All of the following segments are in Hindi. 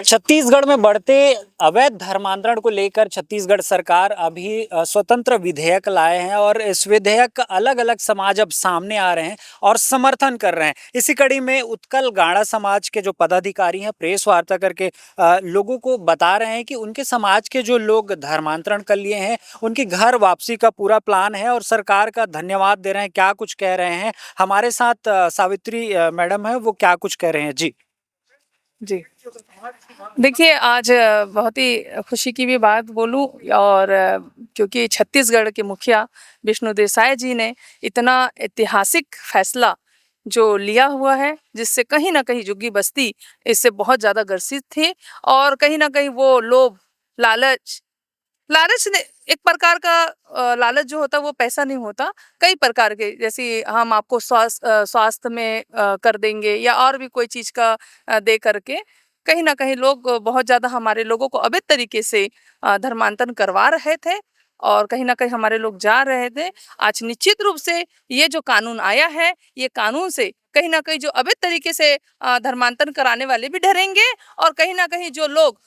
छत्तीसगढ़ में बढ़ते अवैध धर्मांतरण को लेकर छत्तीसगढ़ सरकार अभी स्वतंत्र विधेयक लाए हैं और इस विधेयक का अलग-अलग समाज अब सामने आ रहे हैं और समर्थन कर रहे हैं। इसी कड़ी में उत्कल गाड़ा समाज के जो पदाधिकारी हैं प्रेस वार्ता करके लोगों को बता रहे हैं कि उनके समाज के जो लोग धर्मांतरण कर लिए हैं उनकी घर वापसी का पूरा प्लान है और सरकार का धन्यवाद दे रहे हैं। क्या कुछ कह रहे हैं हमारे साथ सावित्री मैडम है, वो क्या कुछ कह रहे हैं जी। जी। देखिए आज बहुत ही खुशी की भी बात बोलूँ और क्योंकि छत्तीसगढ़ के मुखिया विष्णु देसाई जी ने इतना ऐतिहासिक फैसला जो लिया हुआ है, जिससे कहीं न कहीं झुग्गी बस्ती इससे बहुत ज़्यादा ग्रसित थी और कहीं न कहीं वो लोभ, लालच लालच ने एक प्रकार का लालच जो होता है वो पैसा नहीं होता, कई प्रकार के जैसे हम आपको स्वास्थ्य में कर देंगे या और भी कोई चीज़ का दे करके कहीं न कहीं लोग बहुत ज़्यादा हमारे लोगों को अवैध तरीके से धर्मांतरण करवा रहे थे और कहीं न कहीं हमारे लोग जा रहे थे। आज निश्चित रूप से ये जो कानून आया है, ये कानून से कहीं न कहीं जो अवैध तरीके से धर्मांतरण कराने वाले भी डरेंगे और कहीं न कहीं जो लोग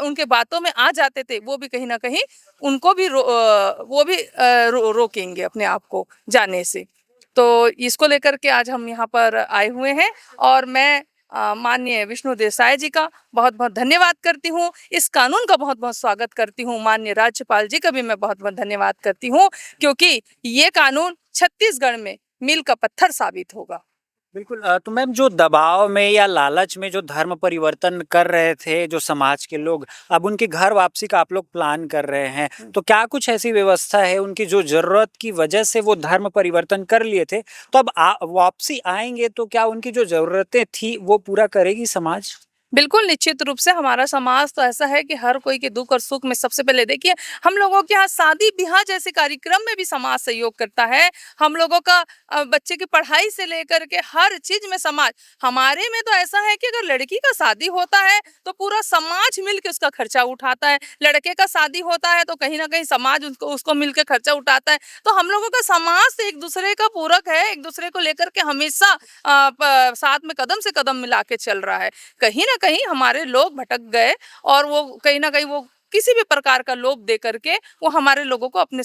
उनके बातों में आ जाते थे, वो भी कहीं न कहीं उनको भी रोकेंगे अपने आप को जाने से। तो इसको लेकर के आज हम यहाँ पर आए हुए हैं और मैं माननीय विष्णु देसाई जी का बहुत-बहुत धन्यवाद करती हूँ। इस कानून का बहुत-बहुत स्वागत करती हूँ। माननीय राज्यपाल जी का भी मैं बहुत-बहुत धन्यवाद करती हूँ क्योंकि ये कानून छत्तीसगढ़ में मील का पत्थर साबित होगा। बिल्कुल तो मैम जो दबाव में या लालच में जो धर्म परिवर्तन कर रहे थे जो समाज के लोग, अब उनकी घर वापसी का आप लोग प्लान कर रहे हैं, तो क्या कुछ ऐसी व्यवस्था है उनकी जो ज़रूरत की वजह से वो धर्म परिवर्तन कर लिए थे, तो अब वापसी आएँगे तो क्या उनकी जो ज़रूरतें थी वो पूरा करेगी समाज? बिल्कुल, निश्चित रूप से हमारा समाज तो ऐसा है कि हर कोई के दुःख और सुख में सबसे पहले देखिए, हम लोगों के यहाँ शादी-ब्याह जैसे कार्यक्रम में भी समाज सहयोग करता है। हम लोगों का बच्चे की पढ़ाई से लेकर के हर चीज़ में समाज हमारे में तो ऐसा है कि अगर लड़की का शादी होता है, तो पूरा समाज मिल के उसका खर्चा उठाता है। लड़के का शादी होता है, तो कहीं न कहीं समाज उसको उसको मिल के खर्चा उठाता है। तो हम लोगों का समाज तो एक-दूसरे का पूरक है, एक-दूसरे को लेकर के हमेशा साथ में कदम से कदम मिला के चल रहा है। कहीं न कहीं हमारे लोग भटक गए और वो कहीं न कहीं वो किसी भी प्रकार का लोभ दे करके वो हमारे लोगों को अपने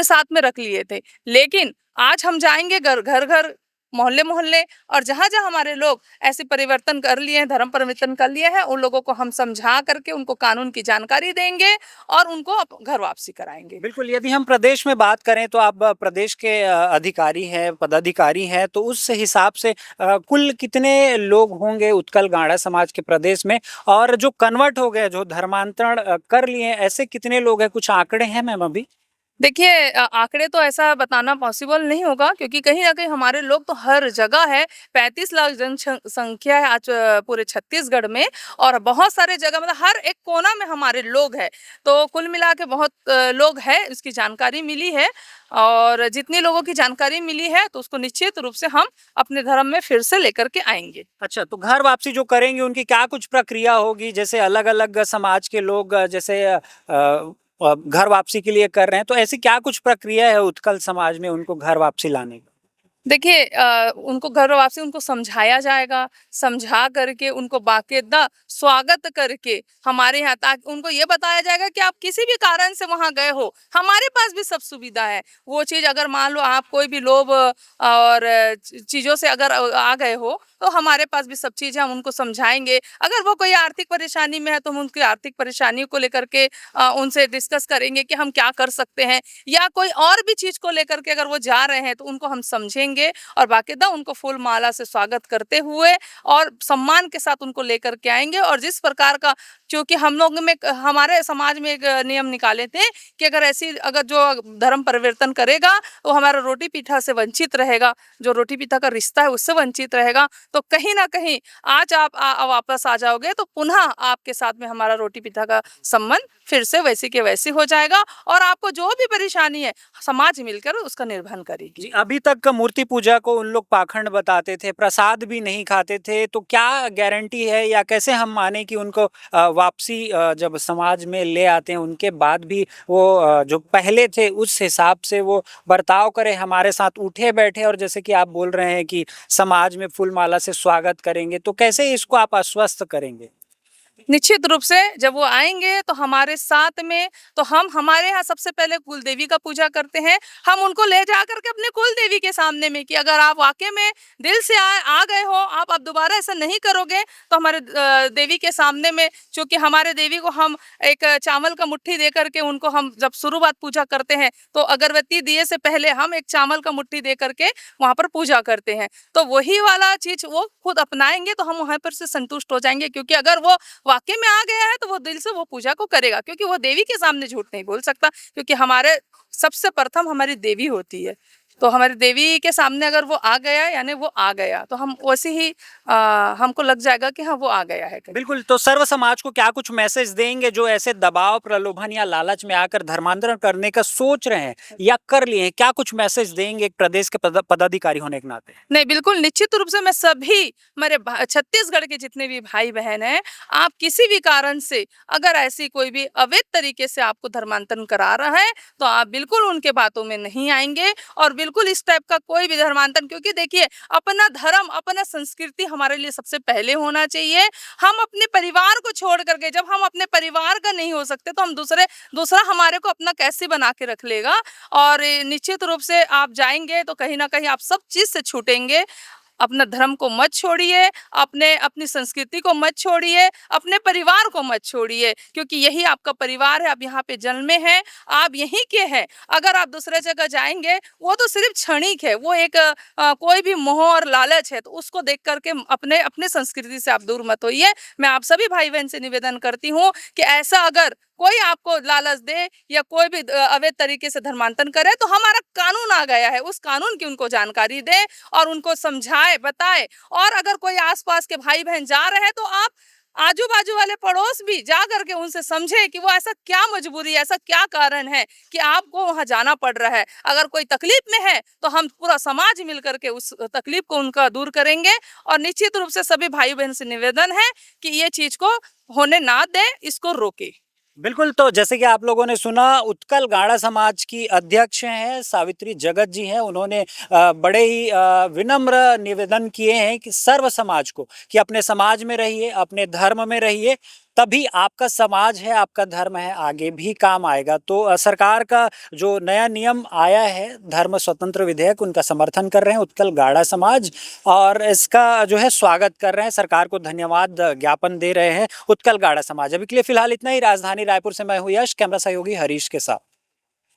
साथ में रख लिए थे। लेकिन आज हम जाएँगे घर-घर, मोहल्ले-मोहल्ले और जहाँ-जहाँ हमारे लोग ऐसे परिवर्तन कर लिए हैं, धर्म परिवर्तन कर लिए हैं, उन लोगों को हम समझा करके उनको कानून की जानकारी देंगे और उनको घर वापसी कराएँगे। बिल्कुल, यदि हम प्रदेश में बात करें तो आप प्रदेश के अधिकारी हैं, पदाधिकारी हैं, तो उस हिसाब से कुल कितने लोग होंगे उत्कल गाड़ा समाज के प्रदेश में? और जो कन्वर्ट हो गए, जो धर्मांतरण कर लिए हैं, ऐसे कितने लोग हैं? कुछ आंकड़े हैं मैम अभी? देखिए आंकड़े तो ऐसा बताना पॉसिबल नहीं होगा क्योंकि कहीं न कहीं हमारे लोग तो हर जगह है, 35 लाख जनसंख्या है आज पूरे छत्तीसगढ़ में और बहुत सारे जगह मतलब हर एक कोना में हमारे लोग हैं। तो कुल मिला के बहुत लोग हैं, इसकी जानकारी मिली है और जितने लोगों की जानकारी मिली है, तो उसको निश्चित रूप से हम अपने धर्म में फिर से लेकर के आएँगे। अच्छा, तो घर वापसी जो करेंगे उनकी क्या कुछ प्रक्रिया होगी? जैसे अलग-अलग समाज के लोग जैसे घर वापसी के लिए कर रहे हैं, तो ऐसी क्या कुछ प्रक्रिया है उत्कल समाज में उनको घर वापसी लाने की? देखिए उनको घर वापसी उनको समझाया जाएगा, समझा करके उनको बाकायदा स्वागत करके हमारे यहाँ ताकि उनको ये बताया जाएगा कि आप किसी भी कारण से वहाँ गए हो, हमारे पास भी सब सुविधा है। वो चीज़ अगर मान लो आप कोई भी लोभ और चीज़ों से अगर आ गए हो, तो हमारे पास भी सब चीज़ है, हम उनको समझाएँगे। अगर वो कोई आर्थिक परेशानी में है, तो हम उनकी आर्थिक परेशानी को लेकर के उनसे डिस्कस करेंगे कि हम क्या कर सकते हैं या कोई और भी चीज़ को लेकर के अगर वो जा रहे हैं, तो उनको हम समझेंगे और बाकायदा उनको फूल माला से स्वागत करते हुए और सम्मान के साथ उनको लेकर के आएँगे और जिस प्रकार का क्योंकि हम लोग में हमारे समाज में एक नियम निकाले थे कि अगर जो धर्म परिवर्तन करेगा तो हमारा रोटी पीठा से वंचित रहेगा, जो रोटी पीठा का रिश्ता है उससे वंचित रहेगा। तो कहीं न कहीं आज आप वापस आ जाओगे तो पुनः आपके साथ में हमारा रोटी पीठा का संबंध फिर से वैसे के वैसे हो जाएगा और आपको जो भी परेशानी है, समाज मिलकर उसका निर्वहन करेगी। जी, अभी तक मूर्ति पूजा को उन लोग पाखंड बताते थे, प्रसाद भी नहीं खाते थे, तो क्या गारंटी है या कैसे हम माने कि उनको वापसी जब समाज में ले आते हैं उनके बाद भी वो जो पहले थे उस हिसाब से वो बर्ताव करें, हमारे साथ उठे बैठे, और जैसे कि आप बोल रहे हैं कि समाज में फूल माला से स्वागत करेंगे, तो कैसे इसको आप आश्वस्त करेंगे? निश्चित रूप से जब वो आएँगे तो हमारे साथ में, तो हम हमारे यहाँ सबसे पहले कुल देवी का पूजा करते हैं। हम उनको ले जा कर के अपने कुल देवी के सामने में, कि अगर आप वाक़ई में दिल से आ गए हो, आप अब दोबारा ऐसा नहीं करोगे, तो हमारे देवी के सामने में, चूँकि हमारे देवी को हम एक चावल का मुट्ठी दे कर के उनको हम जब शुरुआत पूजा करते हैं, तो अगरबत्ती दिए से पहले हम एक चावल का मुट्ठी दे कर के वहाँ पर पूजा करते हैं। तो वही वाला चीज़ वो खुद अपनाएँगे तो हम वहाँ पर से संतुष्ट हो जाएँगे, क्योंकि अगर वो वाक़ई में आ गया है तो वो दिल से वो पूजा को करेगा, क्योंकि वो देवी के सामने झूठ नहीं बोल सकता, क्योंकि हमारे सबसे प्रथम हमारी देवी होती है। तो हमारी देवी के सामने अगर वो आ गया यानी वो आ गया, तो हम वैसे ही हमको लग जाएगा कि हाँ, वो आ गया है। बिल्कुल, तो सर्व समाज को क्या कुछ मैसेज देंगे जो ऐसे दबाव, प्रलोभन या लालच में आकर धर्मांतरण करने का सोच रहे हैं या कर लिए हैं? क्या कुछ मैसेज देंगे एक प्रदेश के पदाधिकारी होने के नाते? नहीं, बिल्कुल निश्चित रूप से मैं सभी मेरे छत्तीसगढ़ के जितने भी भाई-बहन हैं, आप किसी भी कारण से अगर ऐसी कोई भी अवैध तरीके से आपको धर्मांतरण करा रहा है, तो आप बिल्कुल उनके बातों में नहीं आएँगे, और बिल्कुल इस टाइप का कोई भी धर्मांतरण, क्योंकि देखिए अपना धर्म, अपना संस्कृति हमारे लिए सबसे पहले होना चाहिए। हम अपने परिवार को छोड़ कर के, जब हम अपने परिवार का नहीं हो सकते, तो हम दूसरा हमारे को अपना कैसे बना के रख लेगा। और निश्चित रूप से आप जाएँगे तो कहीं न कहीं आप सब चीज़ से छूटेंगे। अपना धर्म को मत छोड़िए, अपनी संस्कृति को मत छोड़िए, अपने परिवार को मत छोड़िए, क्योंकि यही आपका परिवार है, आप यहाँ पे जन्मे हैं, आप यहीं के हैं। अगर आप दूसरे जगह जाएँगे, वो तो सिर्फ़ क्षणिक है, वो एक कोई भी मोह और लालच है, तो उसको देख कर के अपने संस्कृति से आप दूर मत होइए। मैं आप सभी भाई-बहन से निवेदन करती हूँ कि ऐसा अगर कोई आपको लालच दे या कोई भी अवैध तरीके से धर्मांतरण करे, तो हमारा कानून आ गया है, उस कानून की उनको जानकारी दें और उनको समझाएँ, बताएँ। और अगर कोई आस-पास के भाई-बहन जा रहे हैं, तो आप आजू-बाजू वाले पड़ोस भी जा कर के उनसे समझें कि वो ऐसा क्या मजबूरी है, ऐसा क्या कारण है कि आपको वहाँ जाना पड़ रहा है। अगर कोई तकलीफ में है, तो हम पूरा समाज मिल कर के उस तकलीफ को उनका दूर करेंगे, और निश्चित रूप से सभी भाई-बहन से निवेदन है कि ये चीज़ को होने ना दें, इसको रोकें। बिल्कुल, तो जैसे कि आप लोगों ने सुना, उत्कल गाड़ा समाज की अध्यक्ष हैं सावित्री जगत जी हैं। उन्होंने बड़े ही विनम्र निवेदन किए हैं कि सर्व समाज को कि अपने समाज में रहिए, अपने धर्म में रहिए, तभी आपका समाज है, आपका धर्म है, आगे भी काम आएगा। तो सरकार का जो नया नियम आया है धर्म स्वतंत्र विधेयक, उनका समर्थन कर रहे हैं उत्कल गाड़ा समाज, और इसका जो है स्वागत कर रहे हैं, सरकार को धन्यवाद ज्ञापन दे रहे हैं उत्कल गाड़ा समाज। अभी के लिए फिलहाल इतना ही। राजधानी रायपुर से मैं हूँ यश, कैमरा सहयोगी हरीश के साथ।